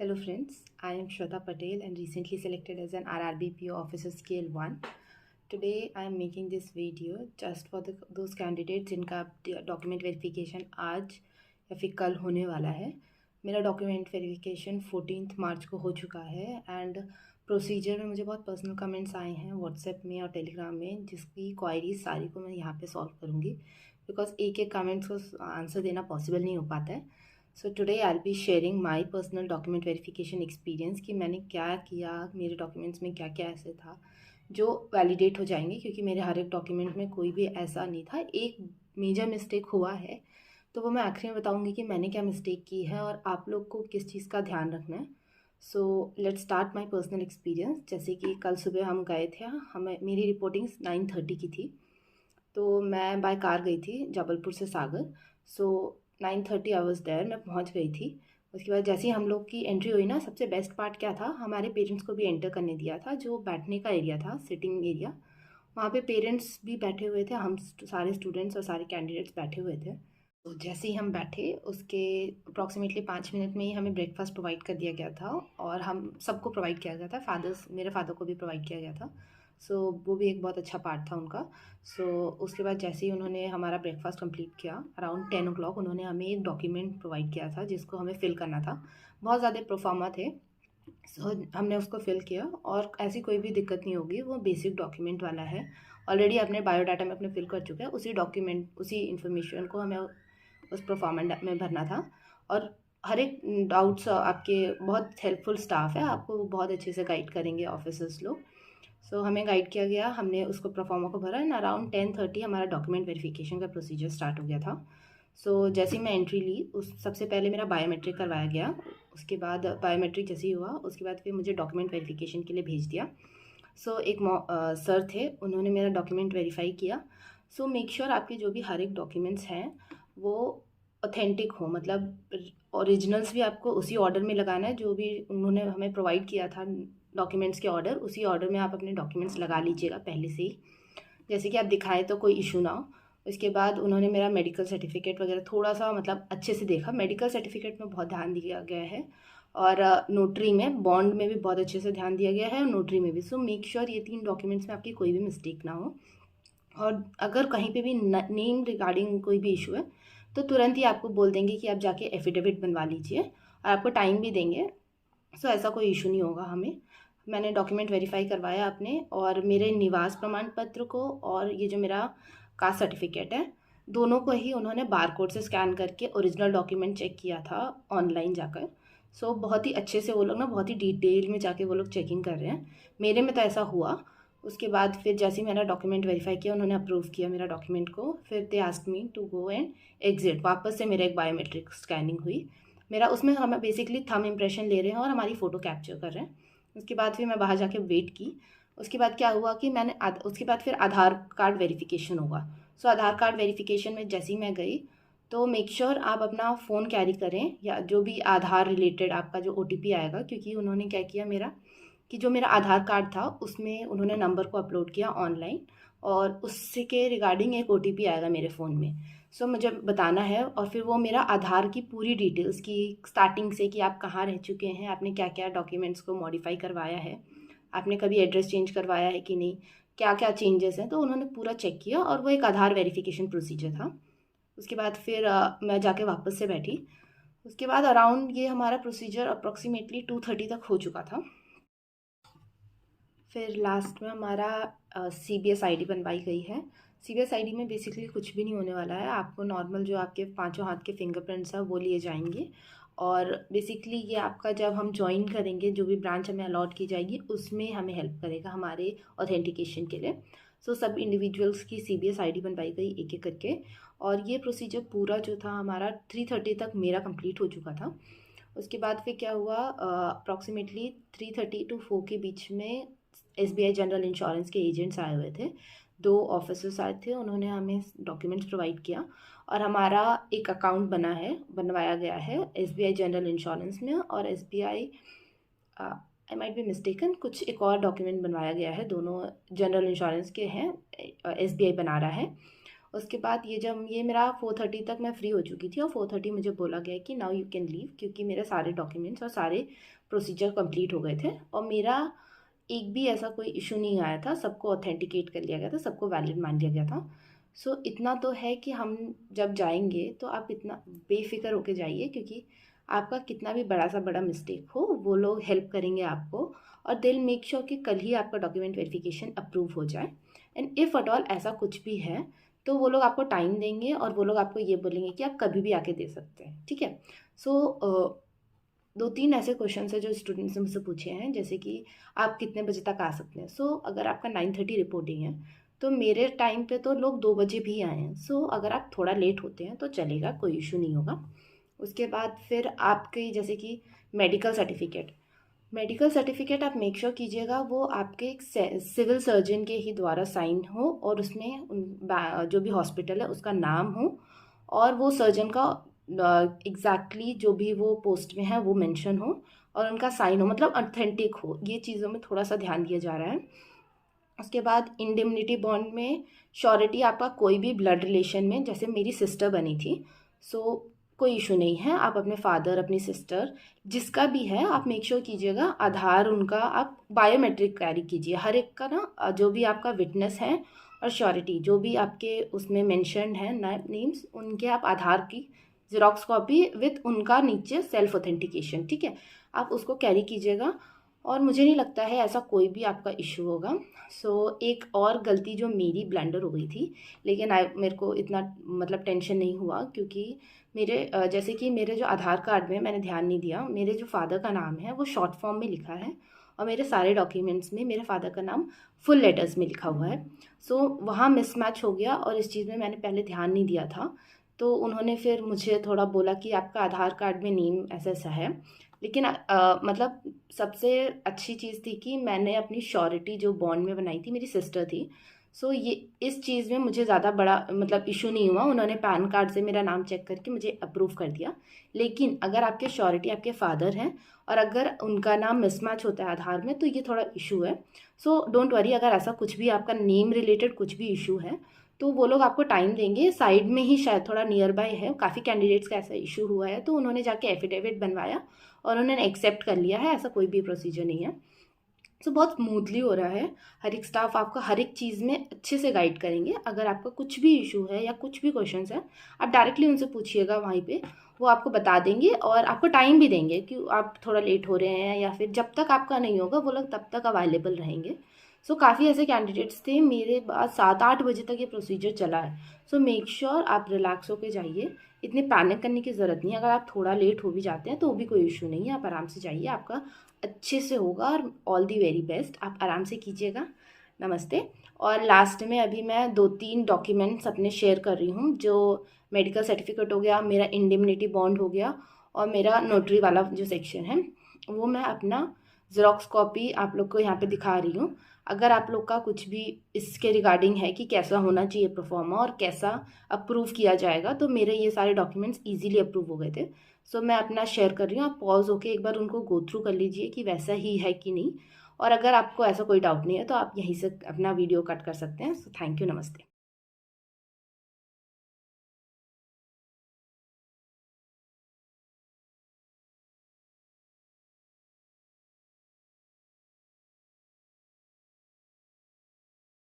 Hello friends, I am Shweta Patel and recently selected as an RRBPO Officer Scale 1. Today I am making this video just for those candidates जिनका document verification आज या फिर कल होने वाला है। मेरा डॉक्यूमेंट वेरिफिकेशन 14 मार्च को हो चुका है एंड प्रोसीजर में मुझे बहुत पर्सनल कमेंट्स आए हैं व्हाट्सएप में और टेलीग्राम में, जिसकी क्वायरीज सारी को मैं यहाँ पे सॉल्व करूँगी बिकॉज एक एक कमेंट्स को आंसर देना पॉसिबल नहीं हो पाता है। So today I be sharing my personal document verification experience कि मैंने क्या किया, मेरे डॉक्यूमेंट्स में क्या क्या ऐसे था जो वैलिडेट हो जाएंगे, क्योंकि मेरे हर एक डॉक्यूमेंट में कोई भी ऐसा नहीं था। एक मेजर मिस्टेक हुआ है तो वो मैं आखिरी में बताऊंगी कि मैंने क्या मिस्टेक की है और आप लोग को किस चीज़ का ध्यान रखना है। So let's start my personal experience. जैसे कि कल सुबह हम गए थे, हमें मेरी रिपोर्टिंग 9:30 की थी, तो मैं बाय कार गई थी जबलपुर से सागर। सो 9:30 आवर्स देयर मैं पहुंच गई थी। उसके बाद जैसे ही हम लोग की एंट्री हुई ना, सबसे बेस्ट पार्ट क्या था, हमारे पेरेंट्स को भी एंटर करने दिया था। जो बैठने का एरिया था, सिटिंग एरिया, वहाँ पे पेरेंट्स भी बैठे हुए थे, हम सारे स्टूडेंट्स और सारे कैंडिडेट्स बैठे हुए थे। तो जैसे ही हम बैठे उसके अप्रॉक्सीमेटली 5 मिनट में ही हमें ब्रेकफास्ट प्रोवाइड कर दिया गया था और हम सबको प्रोवाइड किया गया था। मेरे फादर को भी प्रोवाइड किया गया था। वो भी एक बहुत अच्छा पार्ट था उनका। उसके बाद जैसे ही उन्होंने हमारा ब्रेकफास्ट कंप्लीट किया, अराउंड 10 o'clock उन्होंने हमें एक डॉक्यूमेंट प्रोवाइड किया था जिसको हमें फिल करना था। बहुत ज़्यादा प्रोफार्मा थे। हमने उसको फिल किया और ऐसी कोई भी दिक्कत नहीं होगी, वो बेसिक डॉक्यूमेंट वाला है। ऑलरेडी अपने बायोडाटा में अपने फिल कर चुके हैं, उसी डॉक्यूमेंट उसी इन्फॉर्मेशन को हमें उस प्रोफार्मा में भरना था। और हर एक डाउट्स आपके, बहुत हेल्पफुल स्टाफ है, आपको बहुत अच्छे से गाइड करेंगे ऑफिसर्स लोग। हमें गाइड किया गया, हमने उसको प्रोफार्मा को भरा एंड अराउंड 10:30 हमारा डॉक्यूमेंट वेरिफिकेशन का प्रोसीजर स्टार्ट हो गया था। जैसे ही मैं एंट्री ली, उस सबसे पहले मेरा बायोमेट्रिक करवाया गया। उसके बाद बायोमेट्रिक जैसे ही हुआ, उसके बाद फिर मुझे डॉक्यूमेंट वेरिफिकेशन के लिए भेज दिया। एक सर थे, उन्होंने मेरा डॉक्यूमेंट वेरीफाई किया। मेक श्योर आपके जो भी हर एक डॉक्यूमेंट्स हैं वो ऑथेंटिक हो, मतलब ओरिजिनल्स भी आपको उसी ऑर्डर में लगाना है जो भी उन्होंने हमें प्रोवाइड किया था डॉक्यूमेंट्स के ऑर्डर, उसी ऑर्डर में आप अपने डॉक्यूमेंट्स लगा लीजिएगा पहले से ही, जैसे कि आप दिखाएं तो कोई इशू ना हो। उसके बाद उन्होंने मेरा मेडिकल सर्टिफिकेट वगैरह थोड़ा सा मतलब अच्छे से देखा। मेडिकल सर्टिफिकेट में बहुत ध्यान दिया गया है और नोटरी में, बॉन्ड में भी बहुत अच्छे से ध्यान दिया गया है और नोटरी में भी। मेक श्योर ये 3 डॉक्यूमेंट्स में आपकी कोई भी मिस्टेक ना हो। और अगर कहीं पे भी नेम रिगार्डिंग कोई भी इशू है तो तुरंत ही आपको बोल देंगे कि आप जाके एफिडेविट बनवा लीजिए और आपको टाइम भी देंगे। ऐसा कोई इशू नहीं होगा हमें। मैंने डॉक्यूमेंट वेरीफाई करवाया अपने, और मेरे निवास प्रमाण पत्र को और ये जो मेरा कास्ट सर्टिफिकेट है, दोनों को ही उन्होंने बारकोड से स्कैन करके ओरिजिनल डॉक्यूमेंट चेक किया था ऑनलाइन जाकर। बहुत ही अच्छे से वो लोग ना, बहुत ही डिटेल में जाके वो लोग चेकिंग कर रहे हैं। मेरे में तो ऐसा हुआ। उसके बाद फिर जैसे ही मेरा डॉक्यूमेंट वेरीफाई किया, उन्होंने अप्रूव किया मेरा डॉक्यूमेंट को, फिर they asked me to go and exit. वापस से मेरा एक बायोमेट्रिक स्कैनिंग हुई मेरा, उसमें हम बेसिकली थंब इम्प्रेशन ले रहे हैं और हमारी फ़ोटो कैप्चर कर रहे हैं। उसके बाद फिर मैं बाहर जाके वेट की। उसके बाद क्या हुआ कि उसके बाद फिर आधार कार्ड वेरिफिकेशन होगा। आधार कार्ड वेरिफिकेशन में जैसे ही मैं गई, तो मेक श्योर आप अपना फ़ोन कैरी करें या जो भी आधार रिलेटेड आपका जो OTP आएगा, क्योंकि उन्होंने क्या किया मेरा, कि जो मेरा आधार कार्ड था उसमें उन्होंने नंबर को अपलोड किया ऑनलाइन और उससे के रिगार्डिंग एक OTP आएगा मेरे फ़ोन में। मुझे बताना है और फिर वो मेरा आधार की पूरी डिटेल्स की, स्टार्टिंग से कि आप कहाँ रह चुके हैं, आपने क्या क्या डॉक्यूमेंट्स को मॉडिफाई करवाया है, आपने कभी एड्रेस चेंज करवाया है कि नहीं, क्या क्या चेंजेस हैं, तो उन्होंने पूरा चेक किया और वो एक आधार वेरिफिकेशन प्रोसीजर था। उसके बाद फिर मैं जाके वापस से बैठी। उसके बाद अराउंड ये हमारा प्रोसीजर अप्रॉक्सीमेटली 2:30 तक हो चुका था। फिर लास्ट में हमारा CBS ID बनवाई गई है। CBS ID में बेसिकली कुछ भी नहीं होने वाला है, आपको नॉर्मल जो आपके पांचों हाथ के फिंगरप्रिंट्स हैं वो लिए जाएंगे। और बेसिकली ये आपका जब हम ज्वाइन करेंगे, जो भी ब्रांच हमें अलॉट की जाएगी उसमें हमें हेल्प करेगा हमारे ऑथेंटिकेशन के लिए। सब इंडिविजुअल्स की CBS ID बनवाई गई एक एक करके, और ये प्रोसीजर पूरा जो था हमारा 3:30 तक मेरा कंप्लीट हो चुका था। उसके बाद फिर क्या हुआ, अप्रॉक्सीमेटली 3:30 to 4 के बीच में SBI जनरल इंश्योरेंस के एजेंट्स आए हुए थे, 2 ऑफिसर्स आए थे, उन्होंने हमें डॉक्यूमेंट्स प्रोवाइड किया और हमारा एक अकाउंट बनवाया गया है SBI जनरल इंश्योरेंस में। और SBI, I might be mistaken, कुछ एक और डॉक्यूमेंट बनवाया गया है, दोनों जनरल इंश्योरेंस के हैं, SBI बना रहा है। उसके बाद ये मेरा 4:30 तक मैं फ्री हो चुकी थी और 4:30 मुझे बोला गया कि नाउ यू कैन लीव, क्योंकि मेरे सारे डॉक्यूमेंट्स और सारे प्रोसीजर कंप्लीट हो गए थे और मेरा एक भी ऐसा कोई इशू नहीं आया था, सबको ऑथेंटिकेट कर लिया गया था, सबको वैलिड मान लिया गया था। सो इतना तो है कि हम जब जाएंगे तो आप इतना बेफिक्र होके जाइए, क्योंकि आपका कितना भी बड़ा सा बड़ा मिस्टेक हो वो लोग हेल्प करेंगे आपको और दे विल मेक श्योर कि कल ही आपका डॉक्यूमेंट वेरिफिकेशन अप्रूव हो जाए। एंड इफ़ एट ऑल ऐसा कुछ भी है तो वो लोग आपको टाइम देंगे और वो लोग आपको ये बोलेंगे कि आप कभी भी आके दे सकते हैं, ठीक है। सो 2-3 ऐसे क्वेश्चन है जो स्टूडेंट्स ने मुझसे पूछे हैं, जैसे कि आप कितने बजे तक आ सकते हैं। अगर आपका 9:30 रिपोर्टिंग है तो मेरे टाइम पे तो लोग 2 बजे भी आए हैं। अगर आप थोड़ा लेट होते हैं तो चलेगा, कोई इशू नहीं होगा। उसके बाद फिर आपके जैसे कि मेडिकल सर्टिफिकेट आप मेक श्योर कीजिएगा वो आपके एक सिविल सर्जन के ही द्वारा साइन हो और उसमें जो भी हॉस्पिटल है उसका नाम हो और वो सर्जन का एग्जैक्टली जो भी वो पोस्ट में है वो मेंशन हो और उनका साइन हो, मतलब ऑथेंटिक हो। ये चीज़ों में थोड़ा सा ध्यान दिया जा रहा है। उसके बाद इंडेमनिटी बॉन्ड में श्योरिटी आपका कोई भी ब्लड रिलेशन में, जैसे मेरी सिस्टर बनी थी, कोई इशू नहीं है। आप अपने फादर, अपनी सिस्टर, जिसका भी है आप मेक श्योर कीजिएगा आधार उनका आप बायोमेट्रिक कैरी कीजिए। हर एक का ना जो भी आपका विटनेस है और श्योरिटी जो भी आपके उसमें मेंशन्ड है नेम्स, उनके आप आधार की ज़ेरॉक्स कॉपी विथ उनका नीचे सेल्फ ऑथेंटिकेशन, ठीक है, आप उसको कैरी कीजिएगा और मुझे नहीं लगता है ऐसा कोई भी आपका इशू होगा। एक और गलती जो मेरी ब्लंडर हो गई थी, लेकिन मेरे को इतना मतलब टेंशन नहीं हुआ, क्योंकि जैसे कि मेरे जो आधार कार्ड में मैंने ध्यान नहीं दिया, मेरे जो फादर का नाम है वो शॉर्ट फॉर्म में लिखा है और मेरे सारे डॉक्यूमेंट्स में मेरे फादर का नाम फुल लेटर्स में लिखा हुआ है। वहाँ मिसमैच हो गया और इस चीज़ में मैंने पहले ध्यान नहीं दिया था, तो उन्होंने फिर मुझे थोड़ा बोला कि आपका आधार कार्ड में नेम ऐसा ऐसा है। लेकिन मतलब सबसे अच्छी चीज़ थी कि मैंने अपनी श्योरिटी जो बॉन्ड में बनाई थी, मेरी सिस्टर थी। ये इस चीज़ में मुझे ज़्यादा बड़ा मतलब इशू नहीं हुआ, उन्होंने पैन कार्ड से मेरा नाम चेक करके मुझे अप्रूव कर दिया। लेकिन अगर आपके श्योरिटी आपके फादर हैं और अगर उनका नाम मिसमैच होता है आधार में तो ये थोड़ा इशू है। डोंट वरी, अगर ऐसा कुछ भी आपका नेम रिलेटेड कुछ भी इशू है तो वो लोग आपको टाइम देंगे। साइड में ही शायद थोड़ा नियर बाय है, काफ़ी कैंडिडेट्स का ऐसा इशू हुआ है, तो उन्होंने जाके एफिडेविट बनवाया और उन्होंने एक्सेप्ट कर लिया है, ऐसा कोई भी प्रोसीजर नहीं है। बहुत स्मूथली हो रहा है। हर एक स्टाफ आपको हर एक चीज़ में अच्छे से गाइड करेंगे। अगर आपका कुछ भी इशू है या कुछ भी क्वेश्चंस है आप डायरेक्टली उनसे पूछिएगा, वहीं पे वो आपको बता देंगे और आपको टाइम भी देंगे कि आप थोड़ा लेट हो रहे हैं या फिर जब तक आपका नहीं होगा वो लोग तब तक अवेलेबल रहेंगे। काफ़ी ऐसे कैंडिडेट्स थे, मेरे पास 7-8 बजे तक ये प्रोसीजर चला है। मेक श्योर आप रिलैक्स होके जाइए, इतने पैनिक करने की ज़रूरत नहीं है। अगर आप थोड़ा लेट हो भी जाते हैं तो भी कोई इशू नहीं है, आप आराम से जाइए, आपका अच्छे से होगा और ऑल दी वेरी बेस्ट। आप आराम से कीजिएगा। नमस्ते। और लास्ट में अभी मैं 2-3 डॉक्यूमेंट्स अपने शेयर कर रही हूँ, जो मेडिकल सर्टिफिकेट हो गया, मेरा इंडेमनिटी बॉन्ड हो गया और मेरा नोटरी वाला जो सेक्शन है वो मैं अपना ज़ेरॉक्स कॉपी आप लोग को यहाँ पे दिखा रही हूँ। अगर आप लोग का कुछ भी इसके रिगार्डिंग है कि कैसा होना चाहिए प्रोफॉर्मा और कैसा अप्रूव किया जाएगा, तो मेरे ये सारे डॉक्यूमेंट्स इजीली अप्रूव हो गए थे। मैं अपना शेयर कर रही हूँ, आप पॉज होके एक बार उनको गो थ्रू कर लीजिए कि वैसा ही है कि नहीं। और अगर आपको ऐसा कोई डाउट नहीं है तो आप यहीं से अपना वीडियो कट कर सकते हैं। थैंक यू, नमस्ते।